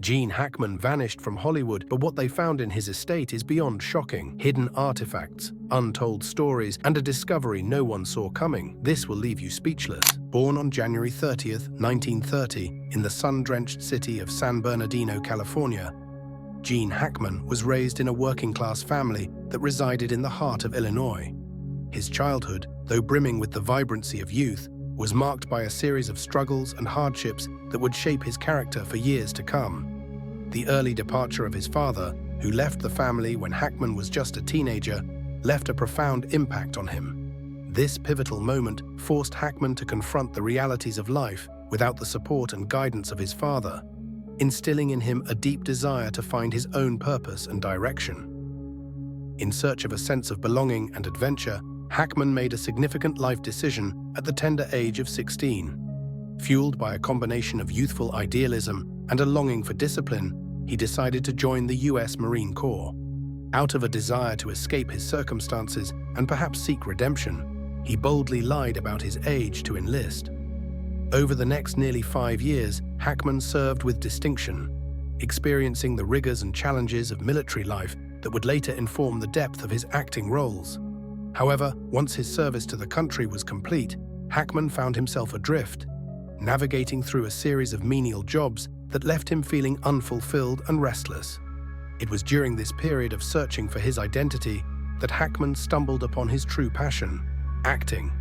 Gene Hackman vanished from Hollywood, but what they found in his estate is beyond shocking. Hidden artifacts, untold stories, and a discovery no one saw coming. This will leave you speechless. Born on January 30th, 1930, in the sun-drenched city of San Bernardino, California, Gene Hackman was raised in a working-class family that resided in the heart of Illinois. His childhood, though brimming with the vibrancy of youth, was marked by a series of struggles and hardships that would shape his character for years to come. The early departure of his father, who left the family when Hackman was just a teenager, left a profound impact on him. This pivotal moment forced Hackman to confront the realities of life without the support and guidance of his father, instilling in him a deep desire to find his own purpose and direction. In search of a sense of belonging and adventure, Hackman made a significant life decision at the tender age of 16. Fueled by a combination of youthful idealism and a longing for discipline, he decided to join the U.S. Marine Corps. Out of a desire to escape his circumstances and perhaps seek redemption, he boldly lied about his age to enlist. Over the next nearly 5 years, Hackman served with distinction, experiencing the rigors and challenges of military life that would later inform the depth of his acting roles. However, once his service to the country was complete, Hackman found himself adrift, navigating through a series of menial jobs that left him feeling unfulfilled and restless. It was during this period of searching for his identity that Hackman stumbled upon his true passion, acting.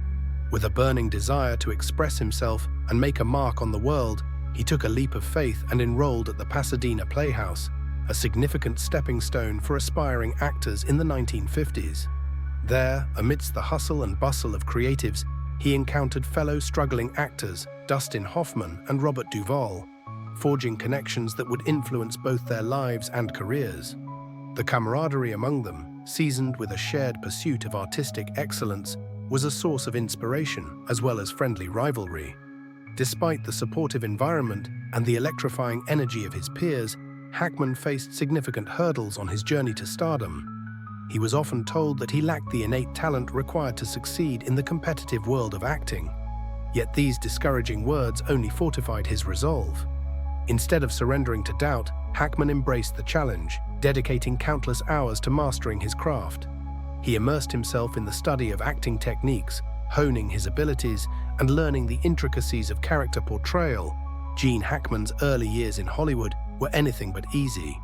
With a burning desire to express himself and make a mark on the world, he took a leap of faith and enrolled at the Pasadena Playhouse, a significant stepping stone for aspiring actors in the 1950s. There, amidst the hustle and bustle of creatives, he encountered fellow struggling actors Dustin Hoffman and Robert Duvall, forging connections that would influence both their lives and careers. The camaraderie among them, seasoned with a shared pursuit of artistic excellence, was a source of inspiration as well as friendly rivalry. Despite the supportive environment and the electrifying energy of his peers, Hackman faced significant hurdles on his journey to stardom. He was often told that he lacked the innate talent required to succeed in the competitive world of acting. Yet these discouraging words only fortified his resolve. Instead of surrendering to doubt, Hackman embraced the challenge, dedicating countless hours to mastering his craft. He immersed himself in the study of acting techniques, honing his abilities and learning the intricacies of character portrayal. Gene Hackman's early years in Hollywood were anything but easy.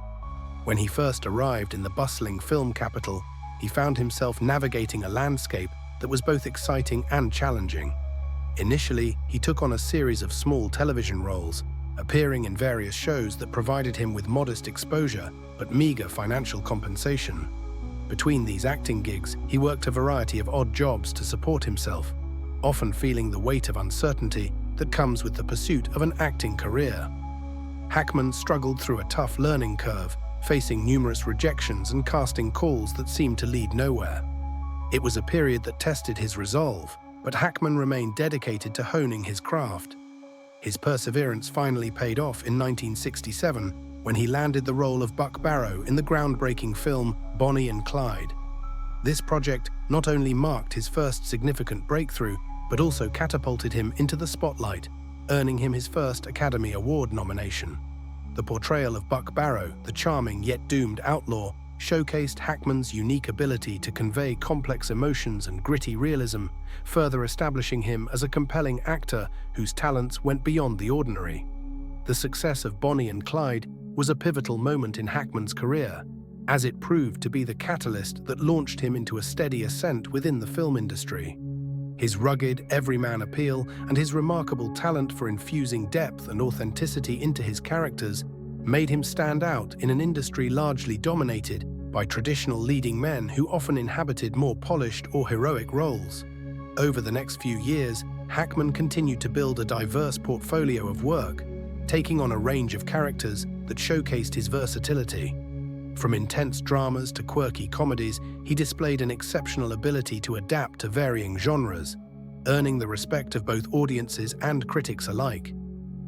When he first arrived in the bustling film capital, he found himself navigating a landscape that was both exciting and challenging. Initially, he took on a series of small television roles, appearing in various shows that provided him with modest exposure but meager financial compensation. Between these acting gigs, he worked a variety of odd jobs to support himself, often feeling the weight of uncertainty that comes with the pursuit of an acting career. Hackman struggled through a tough learning curve, facing numerous rejections and casting calls that seemed to lead nowhere. It was a period that tested his resolve, but Hackman remained dedicated to honing his craft. His perseverance finally paid off in 1967 when he landed the role of Buck Barrow in the groundbreaking film Bonnie and Clyde. This project not only marked his first significant breakthrough, but also catapulted him into the spotlight, earning him his first Academy Award nomination. The portrayal of Buck Barrow, the charming yet doomed outlaw, showcased Hackman's unique ability to convey complex emotions and gritty realism, further establishing him as a compelling actor whose talents went beyond the ordinary. The success of Bonnie and Clyde was a pivotal moment in Hackman's career, as it proved to be the catalyst that launched him into a steady ascent within the film industry. His rugged, everyman appeal and his remarkable talent for infusing depth and authenticity into his characters made him stand out in an industry largely dominated by traditional leading men who often inhabited more polished or heroic roles. Over the next few years, Hackman continued to build a diverse portfolio of work, taking on a range of characters that showcased his versatility. From intense dramas to quirky comedies, he displayed an exceptional ability to adapt to varying genres, earning the respect of both audiences and critics alike.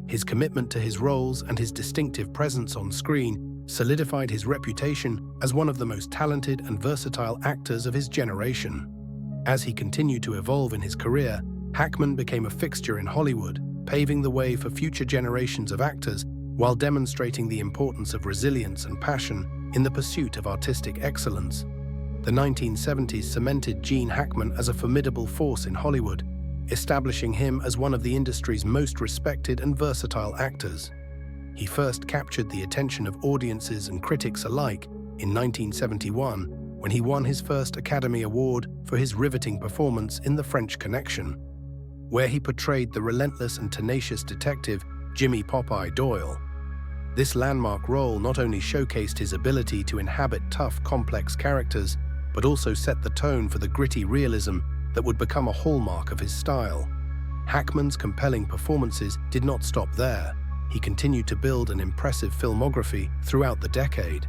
His commitment to his roles and his distinctive presence on screen solidified his reputation as one of the most talented and versatile actors of his generation. As he continued to evolve in his career, Hackman became a fixture in Hollywood, paving the way for future generations of actors while demonstrating the importance of resilience and passion in the pursuit of artistic excellence. The 1970s cemented Gene Hackman as a formidable force in Hollywood, establishing him as one of the industry's most respected and versatile actors. He first captured the attention of audiences and critics alike in 1971 when he won his first Academy Award for his riveting performance in The French Connection, where he portrayed the relentless and tenacious detective Jimmy Popeye Doyle. This landmark role not only showcased his ability to inhabit tough, complex characters, but also set the tone for the gritty realism that would become a hallmark of his style. Hackman's compelling performances did not stop there. He continued to build an impressive filmography throughout the decade.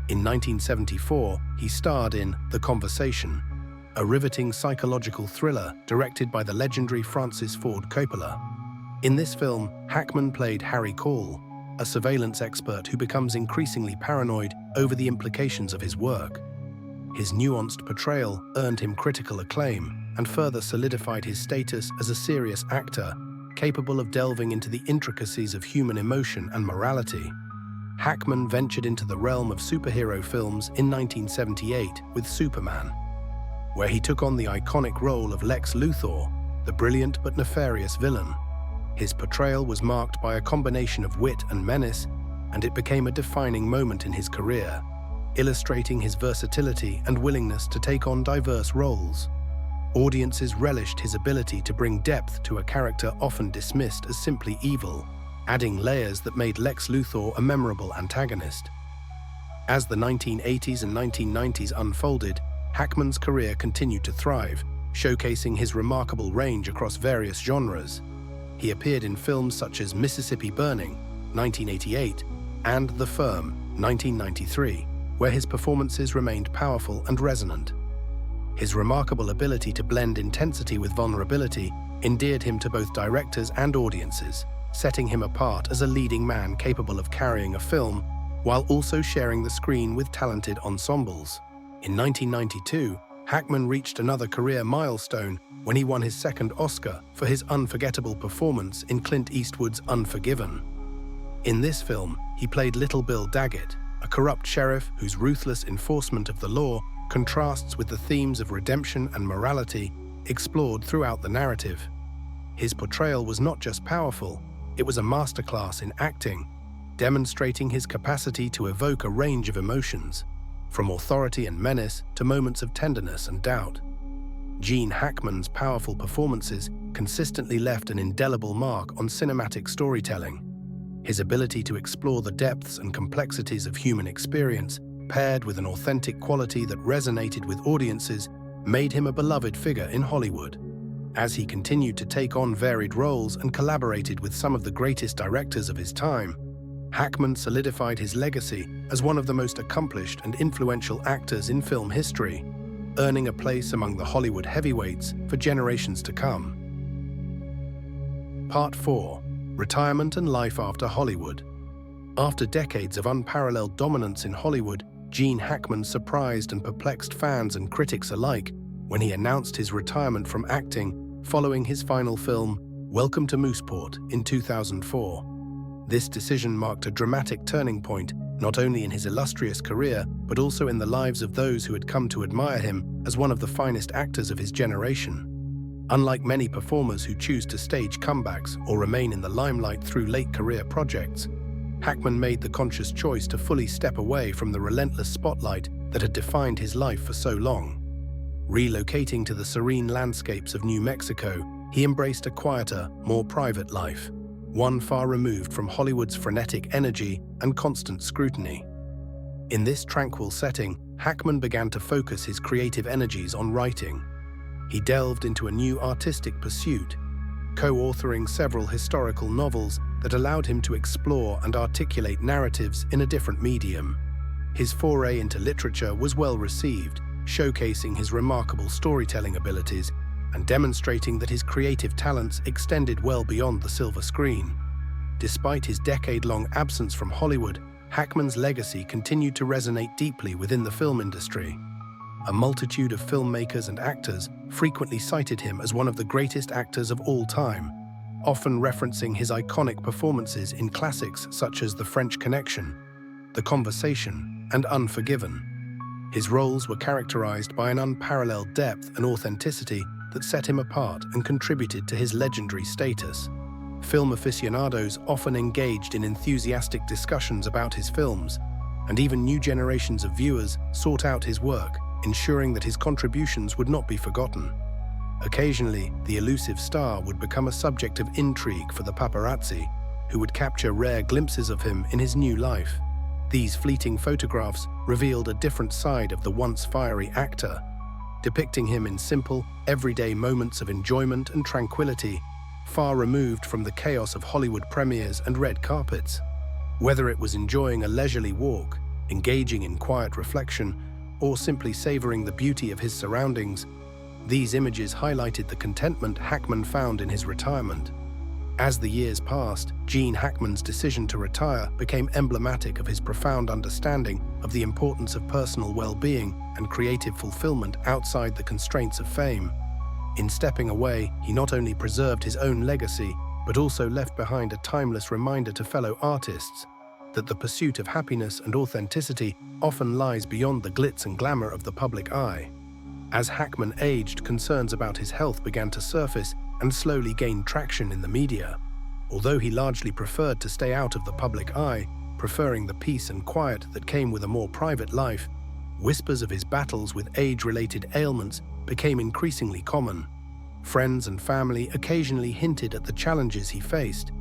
In 1974, he starred in The Conversation, a riveting psychological thriller directed by the legendary Francis Ford Coppola. In this film, Hackman played Harry Call, a surveillance expert who becomes increasingly paranoid over the implications of his work. His nuanced portrayal earned him critical acclaim and further solidified his status as a serious actor, capable of delving into the intricacies of human emotion and morality. Hackman ventured into the realm of superhero films in 1978 with Superman, where he took on the iconic role of Lex Luthor, the brilliant but nefarious villain. His portrayal was marked by a combination of wit and menace, and it became a defining moment in his career, illustrating his versatility and willingness to take on diverse roles. Audiences relished his ability to bring depth to a character often dismissed as simply evil, adding layers that made Lex Luthor a memorable antagonist. As the 1980s and 1990s unfolded, Hackman's career continued to thrive, showcasing his remarkable range across various genres. He appeared in films such as Mississippi Burning, 1988, and The Firm, 1993, where his performances remained powerful and resonant. His remarkable ability to blend intensity with vulnerability endeared him to both directors and audiences, setting him apart as a leading man capable of carrying a film while also sharing the screen with talented ensembles. In 1992, Hackman reached another career milestone when he won his second Oscar for his unforgettable performance in Clint Eastwood's Unforgiven. In this film, he played Little Bill Daggett, a corrupt sheriff whose ruthless enforcement of the law contrasts with the themes of redemption and morality explored throughout the narrative. His portrayal was not just powerful, it was a masterclass in acting, demonstrating his capacity to evoke a range of emotions, from authority and menace to moments of tenderness and doubt. Gene Hackman's powerful performances consistently left an indelible mark on cinematic storytelling. His ability to explore the depths and complexities of human experience, paired with an authentic quality that resonated with audiences, made him a beloved figure in Hollywood. As he continued to take on varied roles and collaborated with some of the greatest directors of his time, Hackman solidified his legacy as one of the most accomplished and influential actors in film history, earning a place among the Hollywood heavyweights for generations to come. Part 4. Retirement and Life After Hollywood. After decades of unparalleled dominance in Hollywood, Gene Hackman surprised and perplexed fans and critics alike when he announced his retirement from acting following his final film, Welcome to Mooseport, in 2004. This decision marked a dramatic turning point, not only in his illustrious career, but also in the lives of those who had come to admire him as one of the finest actors of his generation. Unlike many performers who choose to stage comebacks or remain in the limelight through late career projects, Hackman made the conscious choice to fully step away from the relentless spotlight that had defined his life for so long. Relocating to the serene landscapes of New Mexico, he embraced a quieter, more private life, one far removed from Hollywood's frenetic energy and constant scrutiny. In this tranquil setting, Hackman began to focus his creative energies on writing. He delved into a new artistic pursuit, co-authoring several historical novels that allowed him to explore and articulate narratives in a different medium. His foray into literature was well received, showcasing his remarkable storytelling abilities and demonstrating that his creative talents extended well beyond the silver screen. Despite his decade-long absence from Hollywood, Hackman's legacy continued to resonate deeply within the film industry. A multitude of filmmakers and actors frequently cited him as one of the greatest actors of all time, often referencing his iconic performances in classics such as The French Connection, The Conversation, and Unforgiven. His roles were characterized by an unparalleled depth and authenticity that set him apart and contributed to his legendary status. Film aficionados often engaged in enthusiastic discussions about his films, and even new generations of viewers sought out his work, ensuring that his contributions would not be forgotten. Occasionally, the elusive star would become a subject of intrigue for the paparazzi, who would capture rare glimpses of him in his new life. These fleeting photographs revealed a different side of the once fiery actor, depicting him in simple, everyday moments of enjoyment and tranquility, far removed from the chaos of Hollywood premieres and red carpets. Whether it was enjoying a leisurely walk, engaging in quiet reflection, or simply savoring the beauty of his surroundings, these images highlighted the contentment Hackman found in his retirement. As the years passed, Gene Hackman's decision to retire became emblematic of his profound understanding of the importance of personal well-being and creative fulfillment outside the constraints of fame. In stepping away, he not only preserved his own legacy, but also left behind a timeless reminder to fellow artists that the pursuit of happiness and authenticity often lies beyond the glitz and glamour of the public eye. As Hackman aged, concerns about his health began to surface and slowly gained traction in the media. Although he largely preferred to stay out of the public eye, preferring the peace and quiet that came with a more private life, whispers of his battles with age-related ailments became increasingly common. Friends and family occasionally hinted at the challenges he faced,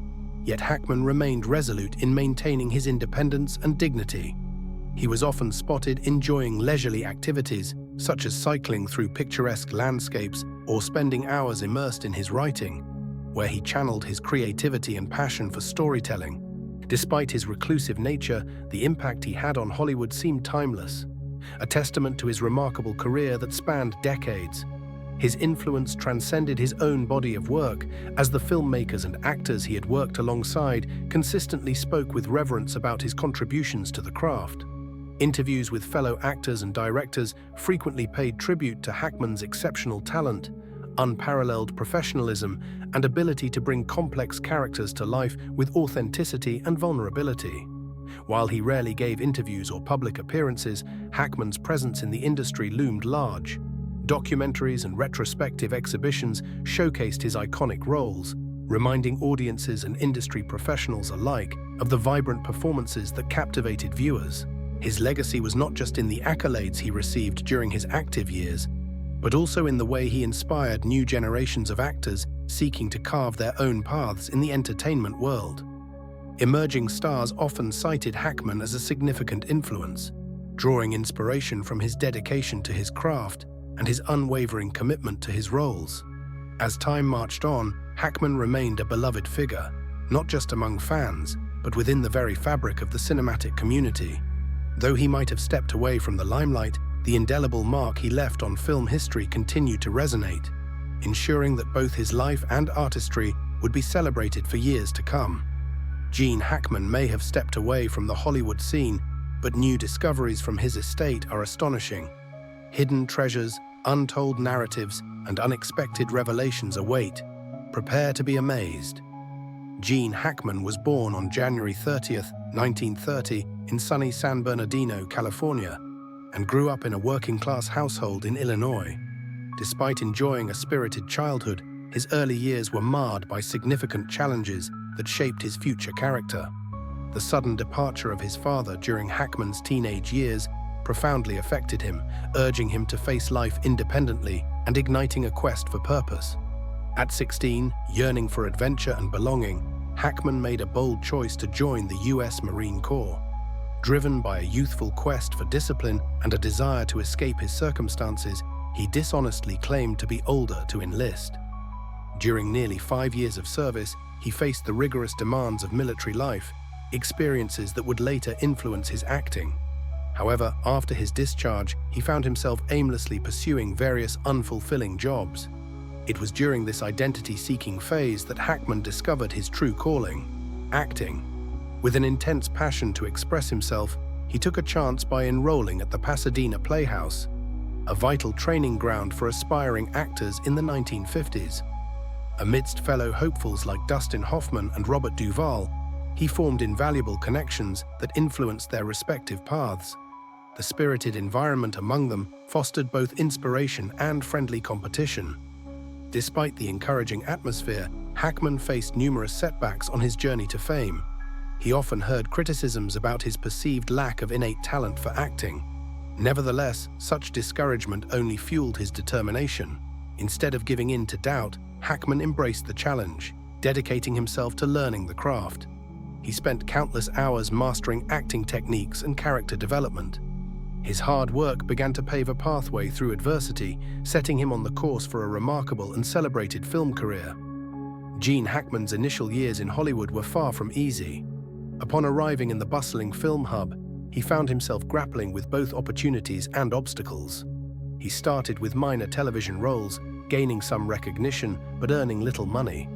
yet Hackman remained resolute in maintaining his independence and dignity. He was often spotted enjoying leisurely activities, such as cycling through picturesque landscapes or spending hours immersed in his writing, where he channeled his creativity and passion for storytelling. Despite his reclusive nature, the impact he had on Hollywood seemed timeless, a testament to his remarkable career that spanned decades. His influence transcended his own body of work, as the filmmakers and actors he had worked alongside consistently spoke with reverence about his contributions to the craft. Interviews with fellow actors and directors frequently paid tribute to Hackman's exceptional talent, unparalleled professionalism, and ability to bring complex characters to life with authenticity and vulnerability. While he rarely gave interviews or public appearances, Hackman's presence in the industry loomed large. Documentaries and retrospective exhibitions showcased his iconic roles, reminding audiences and industry professionals alike of the vibrant performances that captivated viewers. His legacy was not just in the accolades he received during his active years, but also in the way he inspired new generations of actors seeking to carve their own paths in the entertainment world. Emerging stars often cited Hackman as a significant influence, drawing inspiration from his dedication to his craft and his unwavering commitment to his roles. As time marched on, Hackman remained a beloved figure, not just among fans, but within the very fabric of the cinematic community. Though he might have stepped away from the limelight, the indelible mark he left on film history continued to resonate, ensuring that both his life and artistry would be celebrated for years to come. Gene Hackman may have stepped away from the Hollywood scene, but new discoveries from his estate are astonishing. Hidden treasures, untold narratives, and unexpected revelations await. Prepare to be amazed. Gene Hackman was born on January 30th, 1930, in sunny San Bernardino, California, and grew up in a working-class household in Illinois. Despite enjoying a spirited childhood, his early years were marred by significant challenges that shaped his future character. The sudden departure of his father during Hackman's teenage years profoundly affected him, urging him to face life independently and igniting a quest for purpose. At 16, yearning for adventure and belonging, Hackman made a bold choice to join the U.S. Marine Corps. Driven by a youthful quest for discipline and a desire to escape his circumstances, he dishonestly claimed to be older to enlist. During nearly 5 years of service, he faced the rigorous demands of military life, experiences that would later influence his acting. However, after his discharge, he found himself aimlessly pursuing various unfulfilling jobs. It was during this identity-seeking phase that Hackman discovered his true calling: acting. With an intense passion to express himself, he took a chance by enrolling at the Pasadena Playhouse, a vital training ground for aspiring actors in the 1950s. Amidst fellow hopefuls like Dustin Hoffman and Robert Duvall, he formed invaluable connections that influenced their respective paths. The spirited environment among them fostered both inspiration and friendly competition. Despite the encouraging atmosphere, Hackman faced numerous setbacks on his journey to fame. He often heard criticisms about his perceived lack of innate talent for acting. Nevertheless, such discouragement only fueled his determination. Instead of giving in to doubt, Hackman embraced the challenge, dedicating himself to learning the craft. He spent countless hours mastering acting techniques and character development. His hard work began to pave a pathway through adversity, setting him on the course for a remarkable and celebrated film career. Gene Hackman's initial years in Hollywood were far from easy. Upon arriving in the bustling film hub, he found himself grappling with both opportunities and obstacles. He started with minor television roles, gaining some recognition but earning little money.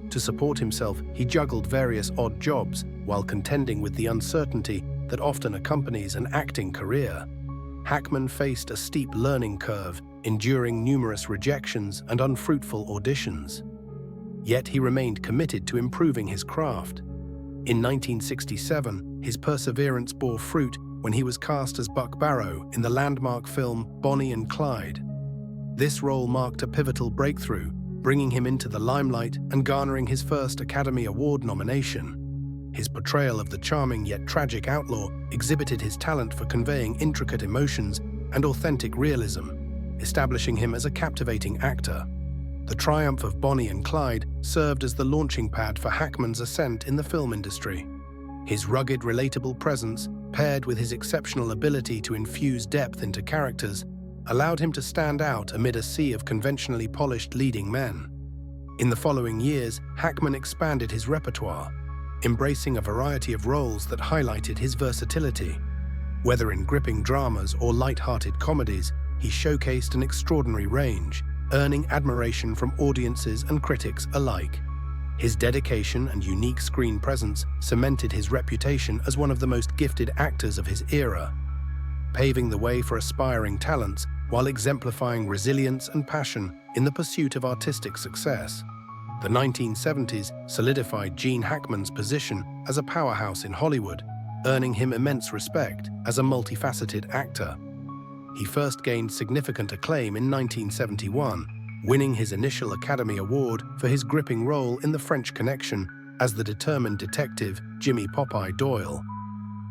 To support himself, he juggled various odd jobs while contending with the uncertainty that often accompanies an acting career. Hackman faced a steep learning curve, enduring numerous rejections and unfruitful auditions. Yet he remained committed to improving his craft. In 1967, his perseverance bore fruit when he was cast as Buck Barrow in the landmark film Bonnie and Clyde. This role marked a pivotal breakthrough, bringing him into the limelight and garnering his first Academy Award nomination. His portrayal of the charming yet tragic outlaw exhibited his talent for conveying intricate emotions and authentic realism, establishing him as a captivating actor. The triumph of Bonnie and Clyde served as the launching pad for Hackman's ascent in the film industry. His rugged, relatable presence, paired with his exceptional ability to infuse depth into characters, allowed him to stand out amid a sea of conventionally polished leading men. In the following years, Hackman expanded his repertoire, embracing a variety of roles that highlighted his versatility. Whether in gripping dramas or light-hearted comedies, he showcased an extraordinary range, earning admiration from audiences and critics alike. His dedication and unique screen presence cemented his reputation as one of the most gifted actors of his era, paving the way for aspiring talents while exemplifying resilience and passion in the pursuit of artistic success. The 1970s solidified Gene Hackman's position as a powerhouse in Hollywood, earning him immense respect as a multifaceted actor. He first gained significant acclaim in 1971, winning his initial Academy Award for his gripping role in The French Connection as the determined detective Jimmy Popeye Doyle.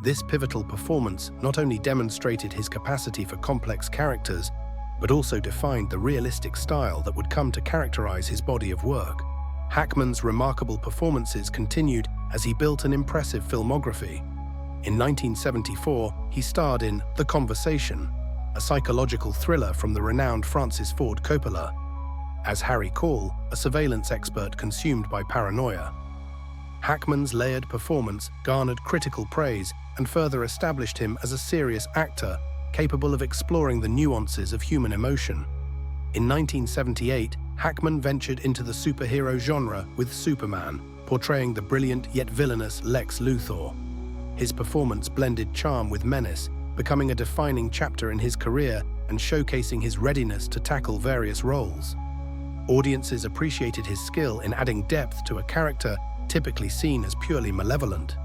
This pivotal performance not only demonstrated his capacity for complex characters, but also defined the realistic style that would come to characterize his body of work. Hackman's remarkable performances continued as he built an impressive filmography. In 1974, he starred in The Conversation, a psychological thriller from the renowned Francis Ford Coppola, as Harry Call, a surveillance expert consumed by paranoia. Hackman's layered performance garnered critical praise and further established him as a serious actor capable of exploring the nuances of human emotion. In 1978, Hackman ventured into the superhero genre with Superman, portraying the brilliant yet villainous Lex Luthor. His performance blended charm with menace, becoming a defining chapter in his career and showcasing his readiness to tackle various roles. Audiences appreciated his skill in adding depth to a character typically seen as purely malevolent.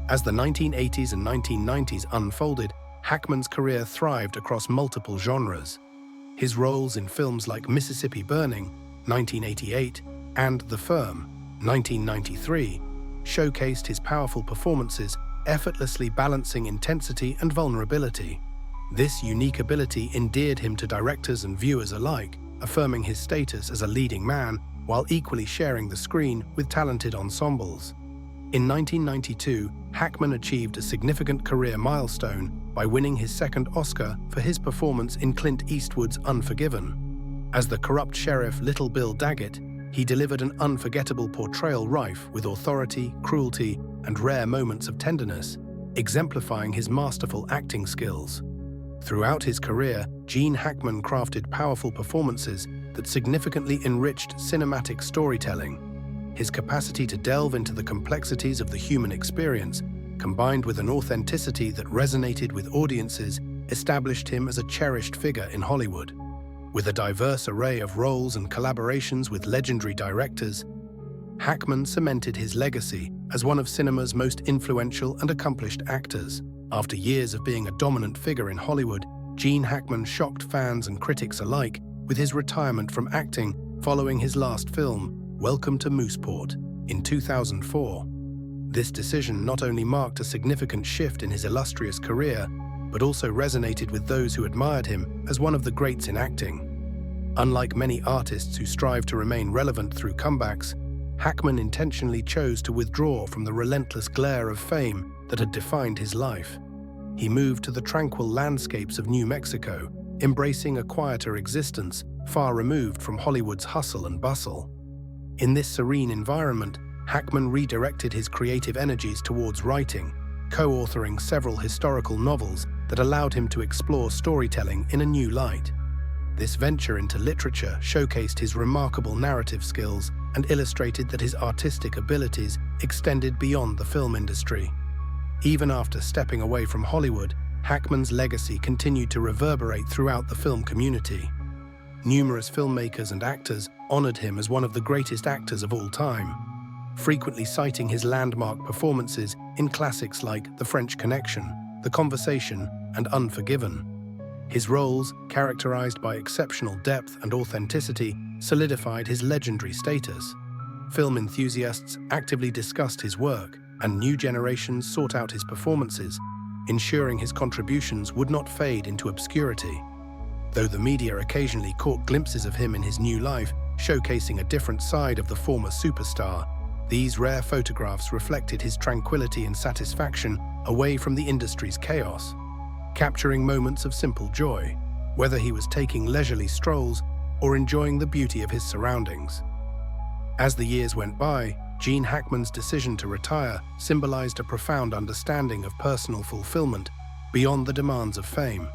As the 1980s and 1990s unfolded, Hackman's career thrived across multiple genres. His roles in films like Mississippi Burning, 1988, and The Firm, 1993, showcased his powerful performances, effortlessly balancing intensity and vulnerability. This unique ability endeared him to directors and viewers alike, affirming his status as a leading man while equally sharing the screen with talented ensembles. In 1992, Hackman achieved a significant career milestone by winning his second Oscar for his performance in Clint Eastwood's Unforgiven. As the corrupt sheriff Little Bill Daggett, he delivered an unforgettable portrayal rife with authority, cruelty, and rare moments of tenderness, exemplifying his masterful acting skills. Throughout his career, Gene Hackman crafted powerful performances that significantly enriched cinematic storytelling. His capacity to delve into the complexities of the human experience, combined with an authenticity that resonated with audiences, established him as a cherished figure in Hollywood. With a diverse array of roles and collaborations with legendary directors, Hackman cemented his legacy as one of cinema's most influential and accomplished actors. After years of being a dominant figure in Hollywood, Gene Hackman shocked fans and critics alike with his retirement from acting following his last film, Welcome to Mooseport, in 2004. This decision not only marked a significant shift in his illustrious career, but also resonated with those who admired him as one of the greats in acting. Unlike many artists who strive to remain relevant through comebacks, Hackman intentionally chose to withdraw from the relentless glare of fame that had defined his life. He moved to the tranquil landscapes of New Mexico, embracing a quieter existence far removed from Hollywood's hustle and bustle. In this serene environment, Hackman redirected his creative energies towards writing, co-authoring several historical novels that allowed him to explore storytelling in a new light. This venture into literature showcased his remarkable narrative skills and illustrated that his artistic abilities extended beyond the film industry. Even after stepping away from Hollywood, Hackman's legacy continued to reverberate throughout the film community. Numerous filmmakers and actors honored him as one of the greatest actors of all time, frequently citing his landmark performances in classics like The French Connection, The Conversation, and Unforgiven. His roles, characterized by exceptional depth and authenticity, solidified his legendary status. Film enthusiasts actively discussed his work, and new generations sought out his performances, ensuring his contributions would not fade into obscurity. Though the media occasionally caught glimpses of him in his new life, showcasing a different side of the former superstar, these rare photographs reflected his tranquility and satisfaction away from the industry's chaos, capturing moments of simple joy, whether he was taking leisurely strolls or enjoying the beauty of his surroundings. As the years went by, Gene Hackman's decision to retire symbolized a profound understanding of personal fulfillment beyond the demands of fame.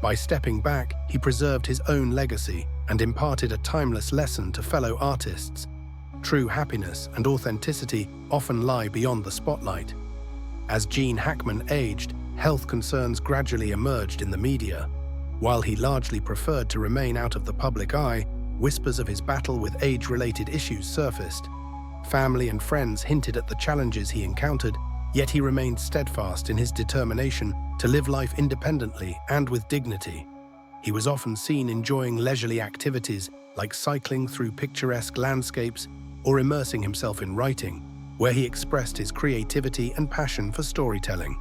By stepping back, he preserved his own legacy and imparted a timeless lesson to fellow artists. True happiness and authenticity often lie beyond the spotlight. As Gene Hackman aged, health concerns gradually emerged in the media. While he largely preferred to remain out of the public eye, whispers of his battle with age-related issues surfaced. Family and friends hinted at the challenges he encountered, yet he remained steadfast in his determination to live life independently and with dignity. He was often seen enjoying leisurely activities like cycling through picturesque landscapes or immersing himself in writing, where he expressed his creativity and passion for storytelling.